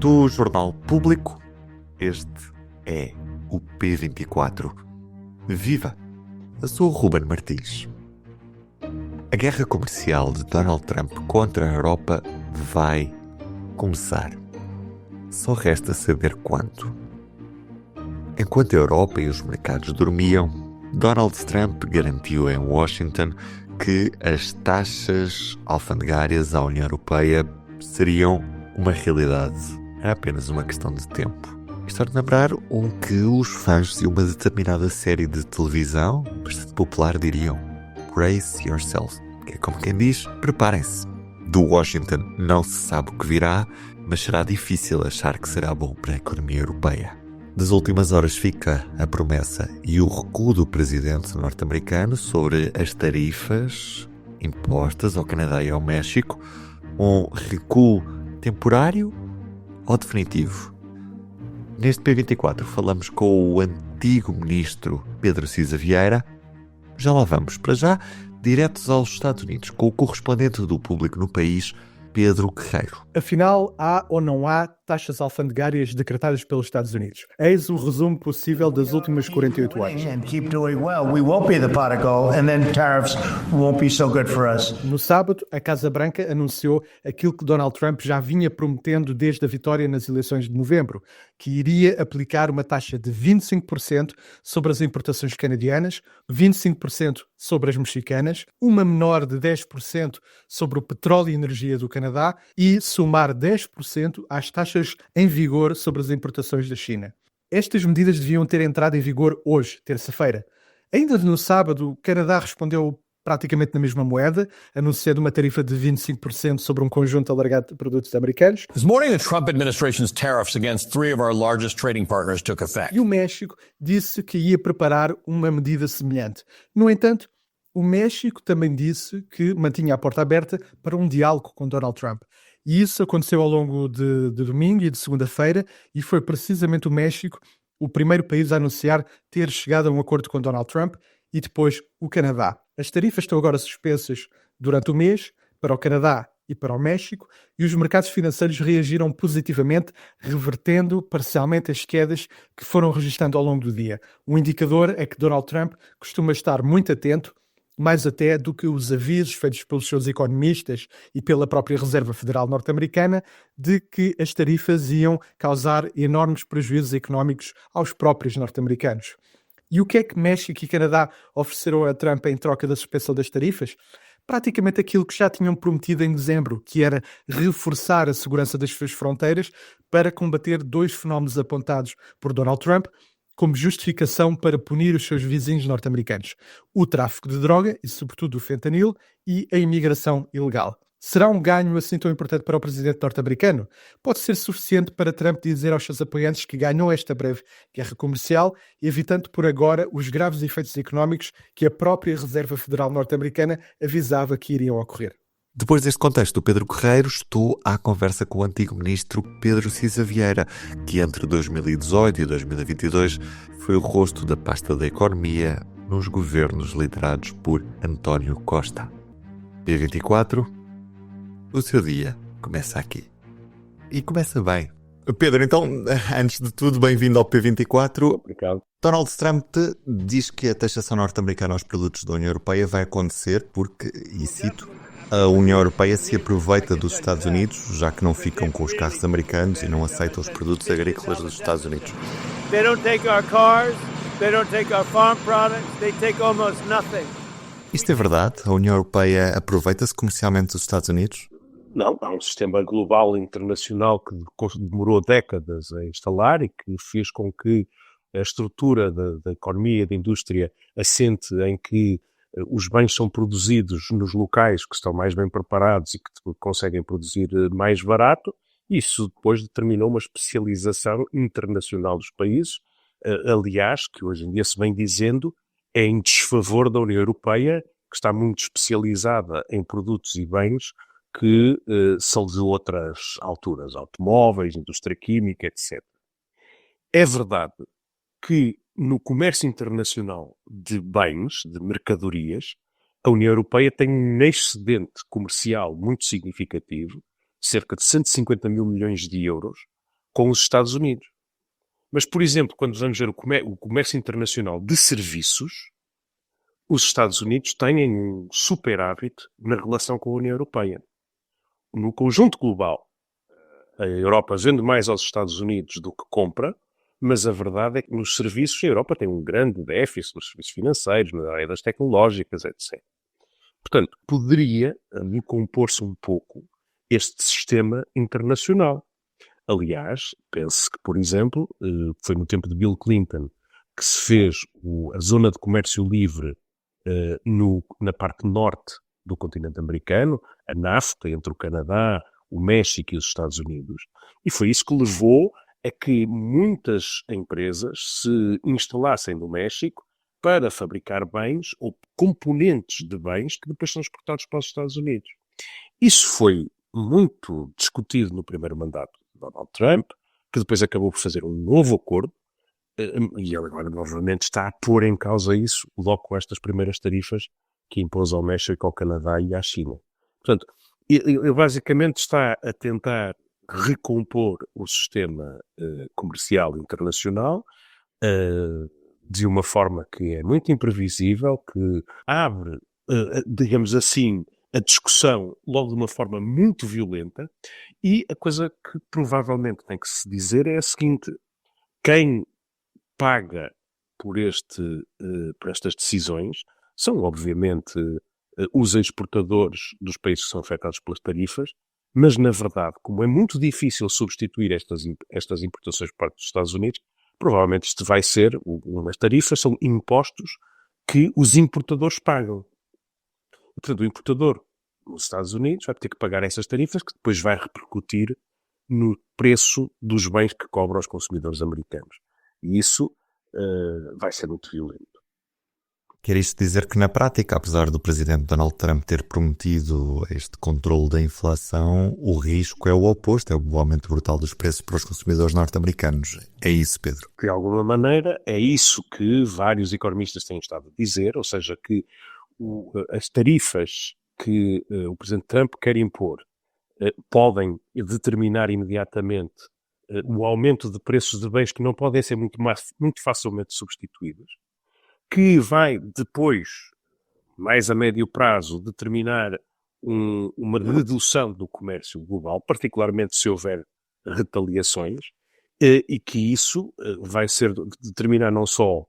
Do Jornal Público, este é o P24. Viva! Eu sou o Ruben Martins. A guerra comercial de Donald Trump contra a Europa vai começar. Só resta saber quando. Enquanto a Europa e os mercados dormiam, Donald Trump garantiu em Washington que as taxas alfandegárias à União Europeia seriam uma realidade. Era apenas uma questão de tempo. Isto é de lembrar o que os fãs de uma determinada série de televisão, bastante popular, diriam: brace yourselves, que é como quem diz, preparem-se. Do Washington não se sabe o que virá, mas será difícil achar que será bom para a economia europeia. Das últimas horas fica a promessa e o recuo do presidente norte-americano sobre as tarifas impostas ao Canadá e ao México, um recuo temporário ou definitivo? Neste P24 falamos com o antigo ministro Pedro Cisa Vieira. Já lá vamos, para já, diretos aos Estados Unidos, com o correspondente do Público no país, Pedro Guerreiro. Afinal, há ou não há taxas alfandegárias decretadas pelos Estados Unidos? Eis o resumo possível das últimas 48 horas. No sábado, a Casa Branca anunciou aquilo que Donald Trump já vinha prometendo desde a vitória nas eleições de novembro, que iria aplicar uma taxa de 25% sobre as importações canadianas, 25% sobre as mexicanas, uma menor de 10% sobre o petróleo e energia do Canadá e somar 10% às taxas em vigor sobre as importações da China. Estas medidas deviam ter entrado em vigor hoje, terça-feira. Ainda no sábado, o Canadá respondeu praticamente na mesma moeda, anunciando uma tarifa de 25% sobre um conjunto alargado de produtos americanos. This morning, the Trump administration's tariffs against three of our largest trading partners took effect. E o México disse que ia preparar uma medida semelhante. No entanto, o México também disse que mantinha a porta aberta para um diálogo com Donald Trump. E isso aconteceu ao longo de domingo e de segunda-feira, e foi precisamente o México o primeiro país a anunciar ter chegado a um acordo com Donald Trump, e depois o Canadá. As tarifas estão agora suspensas durante o mês para o Canadá e para o México, e os mercados financeiros reagiram positivamente, revertendo parcialmente as quedas que foram registrando ao longo do dia. Um indicador é que Donald Trump costuma estar muito atento, mais até do que os avisos feitos pelos seus economistas e pela própria Reserva Federal norte-americana, de que as tarifas iam causar enormes prejuízos económicos aos próprios norte-americanos. E o que é que México e Canadá ofereceram a Trump em troca da suspensão das tarifas? Praticamente aquilo que já tinham prometido em dezembro, que era reforçar a segurança das suas fronteiras para combater dois fenómenos apontados por Donald Trump como justificação para punir os seus vizinhos norte-americanos: o tráfico de droga, e sobretudo o fentanil, e a imigração ilegal. Será um ganho assim tão importante para o presidente norte-americano? Pode ser suficiente para Trump dizer aos seus apoiantes que ganhou esta breve guerra comercial, evitando por agora os graves efeitos económicos que a própria Reserva Federal norte-americana avisava que iriam ocorrer. Depois deste contexto do Pedro Guerreiro, estou à conversa com o antigo ministro Pedro Cisa Vieira, que entre 2018 e 2022 foi o rosto da pasta da economia nos governos liderados por António Costa. P24, o seu dia começa aqui. E começa bem. Pedro, então, antes de tudo, bem-vindo ao P24. Obrigado. Donald Trump diz que a taxação norte-americana aos produtos da União Europeia vai acontecer porque, e cito, a União Europeia se aproveita dos Estados Unidos, já que não ficam com os carros americanos e não aceitam os produtos agrícolas dos Estados Unidos. They don't take our cars, they don't take our farm products, they take almost nothing. Isto é verdade? A União Europeia aproveita-se comercialmente dos Estados Unidos? Não, há um sistema global internacional que demorou décadas a instalar e que fez com que a estrutura da economia e da indústria assente em que os bens são produzidos nos locais que estão mais bem preparados e que conseguem produzir mais barato. Isso depois determinou uma especialização internacional dos países, aliás, que hoje em dia se vem dizendo, é em desfavor da União Europeia, que está muito especializada em produtos e bens que são de outras alturas, automóveis, indústria química, etc. É verdade que no comércio internacional de bens, de mercadorias, a União Europeia tem um excedente comercial muito significativo, cerca de 150 mil milhões de euros, com os Estados Unidos. Mas, por exemplo, quando vamos ver o comércio internacional de serviços, os Estados Unidos têm um superávit na relação com a União Europeia. No conjunto global, a Europa vende mais aos Estados Unidos do que compra, mas a verdade é que nos serviços a Europa tem um grande déficit nos serviços financeiros, na área das tecnológicas, etc. Portanto, poderia compor-se um pouco este sistema internacional. Aliás, pense que, por exemplo, foi no tempo de Bill Clinton que se fez a zona de comércio livre na parte norte do continente americano, a NAFTA, entre o Canadá, o México e os Estados Unidos. E foi isso que levou a que muitas empresas se instalassem no México para fabricar bens ou componentes de bens que depois são exportados para os Estados Unidos. Isso foi muito discutido no primeiro mandato de Donald Trump, que depois acabou por fazer um novo acordo, e ele agora novamente está a pôr em causa isso, logo com estas primeiras tarifas que impôs ao México, ao Canadá e à China. Portanto, ele basicamente está a tentar recompor o sistema comercial internacional de uma forma que é muito imprevisível, que abre, digamos assim, a discussão logo de uma forma muito violenta, e a coisa que provavelmente tem que se dizer é a seguinte: quem paga por estas decisões são, obviamente, os exportadores dos países que são afetados pelas tarifas, mas, na verdade, como é muito difícil substituir estas importações por parte dos Estados Unidos, provavelmente isto vai ser, umas tarifas são impostos que os importadores pagam. Portanto, o importador nos Estados Unidos vai ter que pagar essas tarifas, que depois vai repercutir no preço dos bens que cobra aos consumidores americanos. E isso vai ser muito violento. Quer isto dizer que, na prática, apesar do presidente Donald Trump ter prometido este controle da inflação, o risco é o oposto, é o aumento brutal dos preços para os consumidores norte-americanos. É isso, Pedro? De alguma maneira, é isso que vários economistas têm estado a dizer, ou seja, que as tarifas que o presidente Trump quer impor podem determinar imediatamente o aumento de preços de bens que não podem ser muito facilmente substituídos, que vai depois, mais a médio prazo, determinar uma redução do comércio global, particularmente se houver retaliações, e que isso vai determinar não só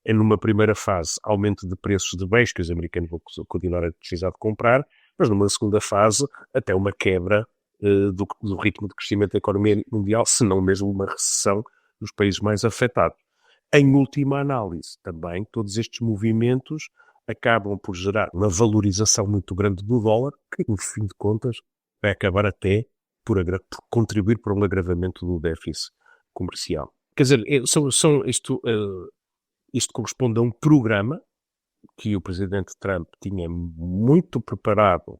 numa primeira fase aumento de preços de bens que os americanos vão continuar a precisar de comprar, mas numa segunda fase até uma quebra do ritmo de crescimento da economia mundial, se não mesmo uma recessão nos países mais afetados. Em última análise, também, todos estes movimentos acabam por gerar uma valorização muito grande do dólar, que, no fim de contas, vai acabar até por contribuir para um agravamento do déficit comercial. Quer dizer, isto corresponde a um programa que o presidente Trump tinha muito preparado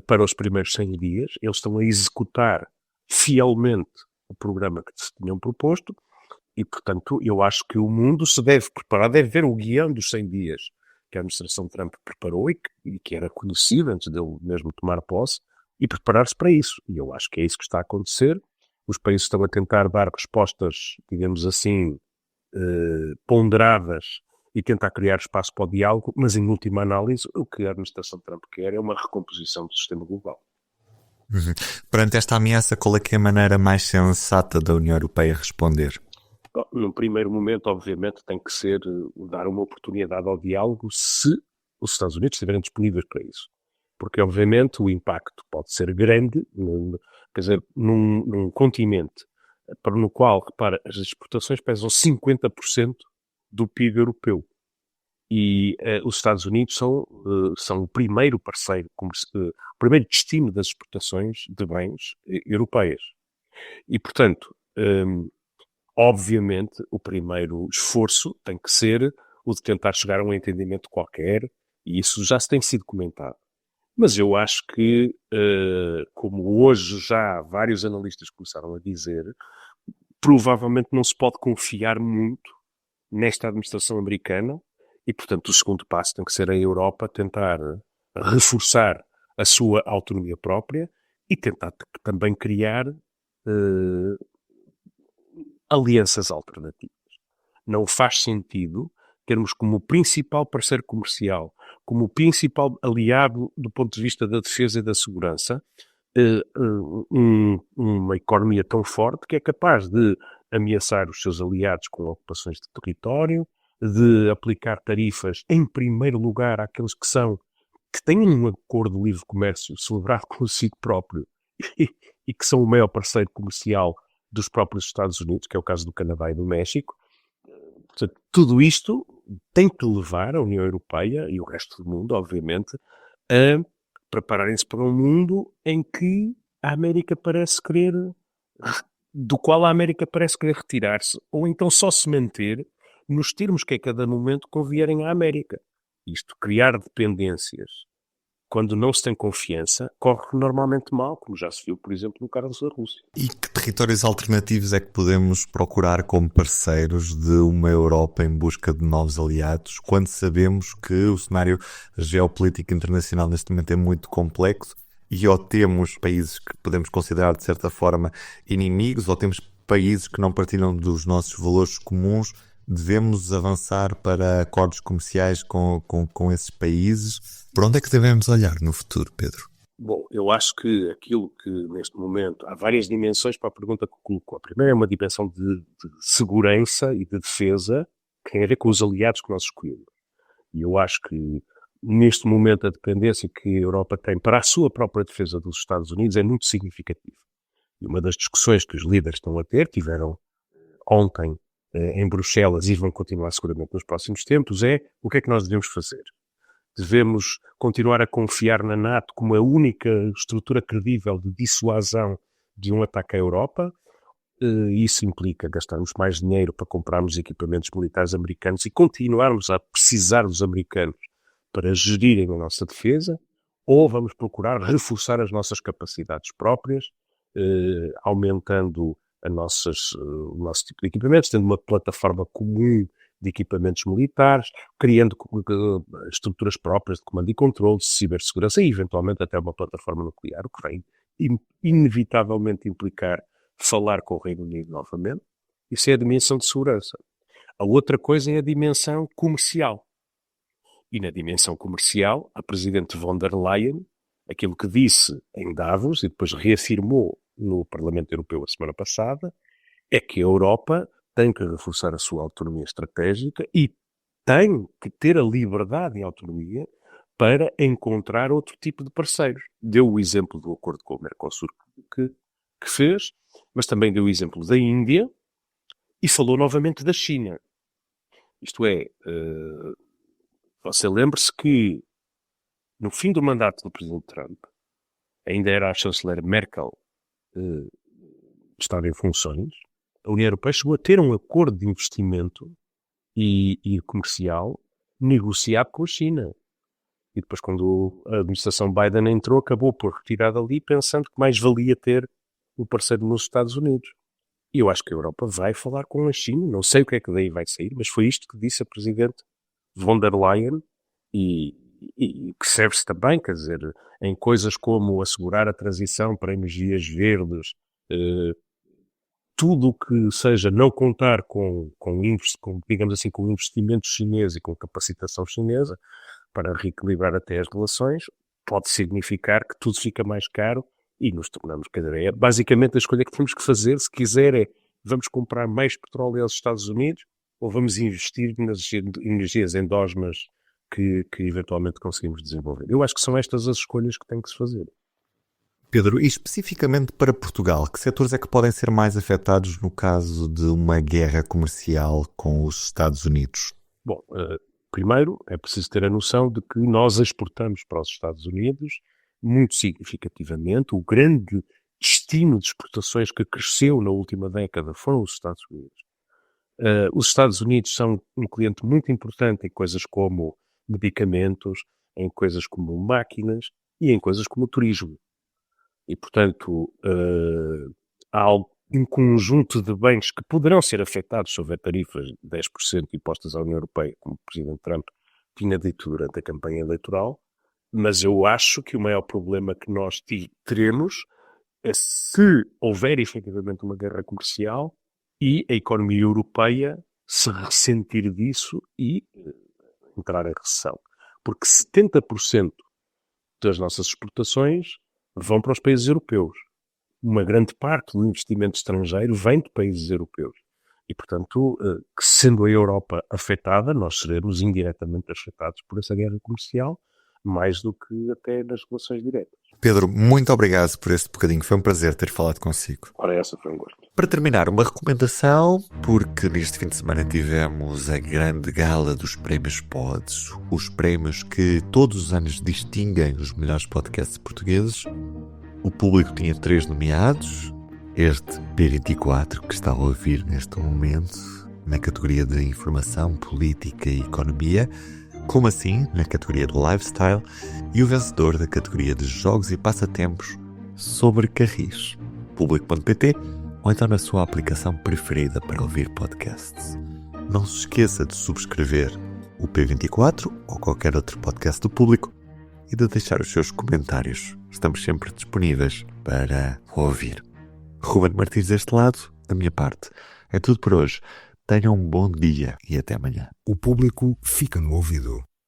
para os primeiros 100 dias. Eles estão a executar fielmente o programa que se tinham proposto. E, portanto, eu acho que o mundo se deve preparar, deve ver o guião dos 100 dias que a administração Trump preparou e que era conhecido antes dele mesmo tomar posse, e preparar-se para isso. E eu acho que é isso que está a acontecer. Os países estão a tentar dar respostas, digamos assim, ponderadas e tentar criar espaço para o diálogo, mas, em última análise, o que a administração Trump quer é uma recomposição do sistema global. Uhum. Perante esta ameaça, qual é que é a maneira mais sensata da União Europeia responder? Num primeiro momento, obviamente, tem que ser dar uma oportunidade ao diálogo se os Estados Unidos estiverem disponíveis para isso. Porque, obviamente, o impacto pode ser grande, quer dizer, num continente no qual, repara, as exportações pesam 50% do PIB europeu. E os Estados Unidos são o primeiro parceiro, o primeiro destino das exportações de bens europeias. E, portanto, obviamente, o primeiro esforço tem que ser o de tentar chegar a um entendimento qualquer, e isso já se tem sido comentado. Mas eu acho que, como hoje já vários analistas começaram a dizer, provavelmente não se pode confiar muito nesta administração americana, e, portanto, o segundo passo tem que ser a Europa tentar reforçar a sua autonomia própria e tentar também criar alianças alternativas. Não faz sentido termos como principal parceiro comercial, como principal aliado do ponto de vista da defesa e da segurança, uma economia tão forte que é capaz de ameaçar os seus aliados com ocupações de território, de aplicar tarifas, em primeiro lugar, àqueles que têm um acordo de livre comércio celebrado consigo próprio e que são o maior parceiro comercial dos próprios Estados Unidos, que é o caso do Canadá e do México. Portanto, tudo isto tem que levar a União Europeia e o resto do mundo, obviamente, a prepararem-se para um mundo em que a América parece querer, do qual a América parece querer retirar-se, ou então só se manter nos termos que a cada momento convierem à América. Isto, criar dependências quando não se tem confiança, corre normalmente mal, como já se viu, por exemplo, no caso da Rússia. E que territórios alternativos é que podemos procurar como parceiros de uma Europa em busca de novos aliados, quando sabemos que o cenário geopolítico internacional neste momento é muito complexo e ou temos países que podemos considerar de certa forma inimigos, ou temos países que não partilham dos nossos valores comuns? Devemos avançar para acordos comerciais com esses países? Por onde é que devemos olhar no futuro, Pedro? Bom, eu acho que aquilo que neste momento... Há várias dimensões para a pergunta que colocou. A primeira é uma dimensão de segurança e de defesa que tem a ver com os aliados que nós escolhemos. E eu acho que neste momento a dependência que a Europa tem para a sua própria defesa dos Estados Unidos é muito significativa. E uma das discussões que os líderes estão a ter, tiveram ontem em Bruxelas e vão continuar seguramente nos próximos tempos, é o que é que nós devemos fazer. Devemos continuar a confiar na NATO como a única estrutura credível de dissuasão de um ataque à Europa. Isso implica gastarmos mais dinheiro para comprarmos equipamentos militares americanos e continuarmos a precisar dos americanos para gerirem a nossa defesa, ou vamos procurar reforçar as nossas capacidades próprias, aumentando o nosso tipo de equipamentos, tendo uma plataforma comum de equipamentos militares, criando estruturas próprias de comando e controle, de cibersegurança e, eventualmente, até uma plataforma nuclear, o que vai inevitavelmente implicar falar com o Reino Unido novamente. Isso é a dimensão de segurança. A outra coisa é a dimensão comercial. E na dimensão comercial, a Presidente von der Leyen, aquilo que disse em Davos e depois reafirmou no Parlamento Europeu a semana passada, é que a Europa tem que reforçar a sua autonomia estratégica e tem que ter a liberdade e a autonomia para encontrar outro tipo de parceiros. Deu o exemplo do acordo com o Mercosul que fez, mas também deu o exemplo da Índia e falou novamente da China. Isto é, você lembre-se que no fim do mandato do Presidente Trump, ainda era a chanceler Merkel estava em funções, a União Europeia chegou a ter um acordo de investimento e comercial negociado com a China. E depois, quando a administração Biden entrou, acabou por retirar dali, pensando que mais valia ter o parceiro nos Estados Unidos. E eu acho que a Europa vai falar com a China, não sei o que é que daí vai sair, mas foi isto que disse a Presidente von der Leyen e que serve-se também, quer dizer, em coisas como assegurar a transição para energias verdes, tudo o que seja não contar com, digamos assim, com investimento chinês e com capacitação chinesa para reequilibrar até as relações, pode significar que tudo fica mais caro e nos tornamos cada vez. Basicamente, a escolha que temos que fazer, se quiser, é vamos comprar mais petróleo aos Estados Unidos ou vamos investir nas energias endógenas que eventualmente conseguimos desenvolver. Eu acho que são estas as escolhas que têm que se fazer. Pedro, e especificamente para Portugal, que setores é que podem ser mais afetados no caso de uma guerra comercial com os Estados Unidos? Bom, primeiro é preciso ter a noção de que nós exportamos para os Estados Unidos muito significativamente. O grande destino de exportações que cresceu na última década foram os Estados Unidos. Os Estados Unidos são um cliente muito importante em coisas como medicamentos, em coisas como máquinas e em coisas como turismo. E, portanto, há um conjunto de bens que poderão ser afetados se houver tarifas de 10% impostas à União Europeia, como o Presidente Trump tinha dito durante a campanha eleitoral, mas eu acho que o maior problema que nós teremos é se houver efetivamente uma guerra comercial, e a economia europeia se ressentir disso e entrar em recessão. Porque 70% das nossas exportações vão para os países europeus. Uma grande parte do investimento estrangeiro vem de países europeus. E, portanto, que sendo a Europa afetada, nós seremos indiretamente afetados por essa guerra comercial, mais do que até nas relações diretas. Pedro, muito obrigado por este bocadinho. Foi um prazer ter falado consigo. Ora, essa foi um gosto. Para terminar, uma recomendação, porque neste fim de semana tivemos a grande gala dos Prémios Pods, os prémios que todos os anos distinguem os melhores podcasts portugueses. O público tinha 3 nomeados. Este P24, que está a ouvir neste momento, na categoria de Informação, Política e Economia, como assim, na categoria do Lifestyle, e o vencedor da categoria de Jogos e Passatempos sobre Carris, público.pt, ou então na sua aplicação preferida para ouvir podcasts. Não se esqueça de subscrever o P24 ou qualquer outro podcast do Público e de deixar os seus comentários. Estamos sempre disponíveis para ouvir. Ruben Martins deste lado, da minha parte. É tudo por hoje. Tenham um bom dia e até amanhã. O Público fica no ouvido.